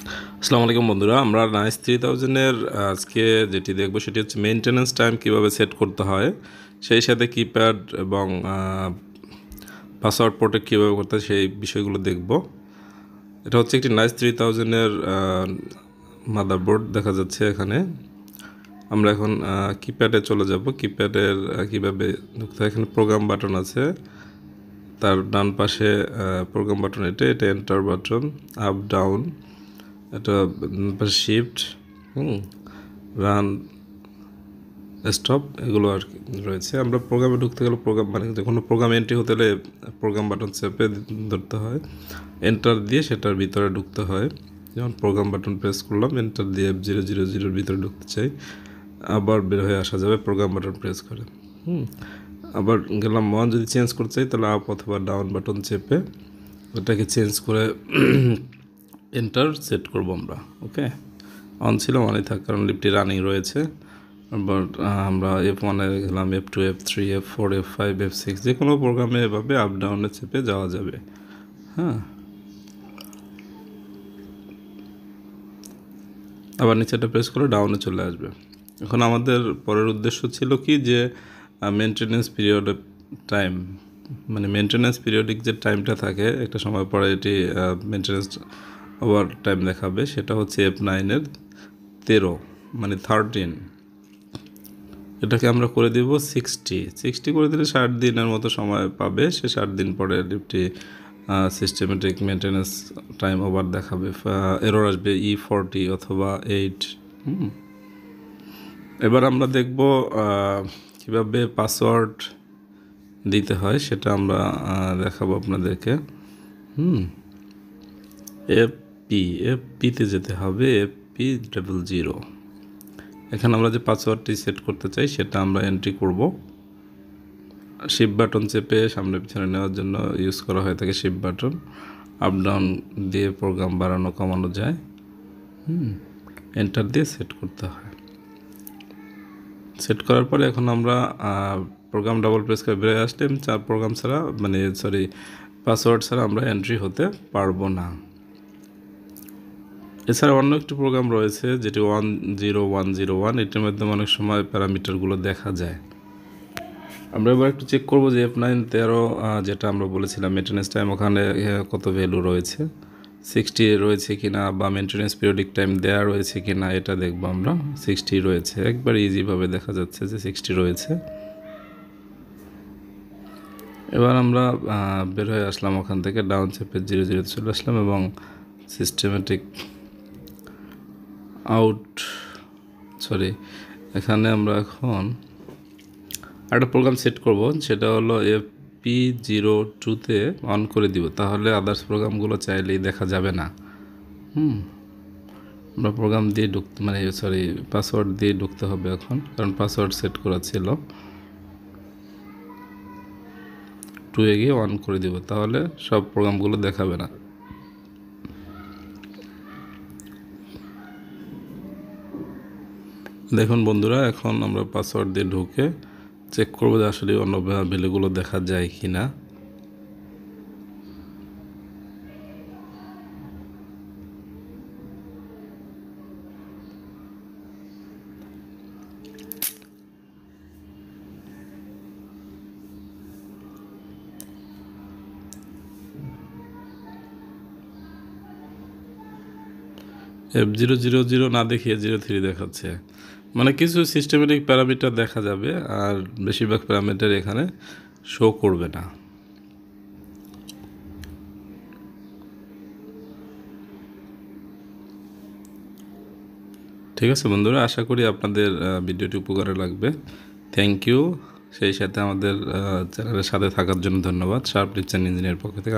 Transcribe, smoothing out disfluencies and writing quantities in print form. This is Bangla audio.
আসসালামু আলাইকুম বন্ধুরা, আমরা নাইস 3000-এর আজকে যেটি দেখব সেটি হচ্ছে মেইনটেনেন্স টাইম কীভাবে সেট করতে হয়, সেই সাথে কিপ্যাড এবং পাসওয়ার্ড প্রোটেক্ট কীভাবে করতে হয় সেই বিষয়গুলো দেখব। এটা হচ্ছে একটি নাইস 3000-এর মাদারবোর্ড দেখা যাচ্ছে এখানে। আমরা এখন কিপ্যাডে চলে যাব। কিপ্যাডের কীভাবে ঢুকতে হয়, এখানে প্রোগ্রাম বাটন আছে, তার ডান পাশে প্রোগ্রাম বাটন, এটা এন্টার বাটন, আপ ডাউন, এটা শিফট, রান, স্টপ, এগুলো আর কি রয়েছে। আমরা প্রোগ্রামে ঢুকতে গেলে প্রোগ্রাম মানে যখন প্রোগ্রাম এন্ট্রি হতে হলে প্রোগ্রাম বাটন চেপে ধরতে হয়, এন্টার দিয়ে সেটার ভিতরে ঢুকতে হয়। যেমন প্রোগ্রাম বাটন প্রেস করলাম, এন্টার দিয়ে F000 ভিতরে ঢুকতে চাই, আবার বের হয়ে আসা যাবে প্রোগ্রাম বাটন প্রেস করে। আবার গেলাম মান যদি চেঞ্জ করতে চাই তাহলে আপ অথবা ডাউন বাটন চেপে ওটাকে চেঞ্জ করে এন্টার সেট করব আমরা। ওকে, অন ছিল অনই থাক, কারণ লিফটটি রানিং রয়েছে। আবার আমরা F1-এ গেলাম, F2, F3, F4, F5, F6, যে কোনো প্রোগ্রামে এভাবে আপ ডাউনে চেপে যাওয়া যাবে। হ্যাঁ, আবার নিচেটা প্রেস করে ডাউনে চলে আসবে। এখন আমাদের পরের উদ্দেশ্য ছিল কি, যে মেনটেনেন্স পিরিয়ড টাইম, মানে মেনটেনেন্স পিরিয়ডিক যে টাইমটা থাকে একটা সময় পরে এটি মেনটেনেন্স ওভার টাইম দেখাবে, সেটা হচ্ছে F9-এর 13 মানে 13। এটাকে আমরা করে দিব 60 করে দিলে 60 দিনের মতো সময় পাবে। সে 60 দিন পরে লিফটটি সিস্টেমেটিক মেনটেনেন্স টাইম ওভার দেখাবে, এরর আসবে E40 অথবা 8। এবার আমরা দেখব কীভাবে পাসওয়ার্ড দিতে হয়, সেটা আমরা দেখাবো আপনাদেরকে। এফপিতে যেতে হবে, FP00। এখানে আমরা যে পাসওয়ার্ডটি সেট করতে চাই সেটা আমরা এন্ট্রি করব। শিফট বাটন চেপে সামনে পিছনে নেওয়ার জন্য ইউজ করা হয়ে থাকে শিফট বাটন। আপ ডাউন দিয়ে প্রোগ্রাম বাড়ানো কমানো যায়। এন্টার দিয়ে সেট করতে হয়। সেট করার পরে এখন আমরা প্রোগ্রাম ডাবল প্রেস করে বেরিয়ে আসলে প্রোগ্রাম ছাড়া পাসওয়ার্ড ছাড়া আমরা এন্ট্রি হতে পারবো না। এছাড়া অন্য একটি প্রোগ্রাম রয়েছে যেটি 10101, এটির মাধ্যমে অনেক সময় প্যারামিটারগুলো দেখা যায়। আমরা এবার একটু চেক করবো যে F9-13 যেটা আমরা বলেছিলাম মেনটেনেন্স টাইম, ওখানে কত ভ্যালু রয়েছে, 60 রয়েছে কিনা, বা মেনটেনেন্স পিরিয়ডিক টাইম দেওয়া রয়েছে কিনা, এটা দেখবো আমরা। 60 রয়েছে, একবার ইজিভাবে দেখা যাচ্ছে যে 60 রয়েছে। এবার আমরা বের হয়ে আসলাম ওখান থেকে, ডাউন চেপে 00 চলে আসলাম এবং সিস্টেমেটিক এখানে আমরা এখন একটা প্রোগ্রাম সেট করব, সেটা হলো FP02-তে অন করে দিব, তাহলে আদার্স প্রোগ্রামগুলো চাইলেই দেখা যাবে না। আমরা প্রোগ্রাম দিয়ে পাসওয়ার্ড দিয়ে ঢুকতে হবে এখন, কারণ পাসওয়ার্ড সেট করা ছিল। 2-এ গিয়ে অন করে দিব, তাহলে সব প্রোগ্রামগুলো দেখাবে না। দেখুন বন্ধুরা, এখন আমরা পাসওয়ার্ড দিয়ে ঢুকে চেক করবো যে আসলে অন্য ভ্যালুগুলো দেখা যায় কি না। F000 না দেখিয়ে 03 দেখাচ্ছে, মানে কিছু সিস্টেমেটিক প্যারামিটার দেখা যাবে আর বেশিরভাগ প্যারামিটার এখানে শো করবে না। ঠিক আছে বন্ধুরা, আশা করি আপনাদের ভিডিওটি উপকারে লাগবে। Thank you. সেই সাথে আমাদের চ্যানেলের সাথে থাকার জন্য ধন্যবাদ। শার্প টিপস অ্যান্ড ইঞ্জিনিয়ার পক্ষ থেকে।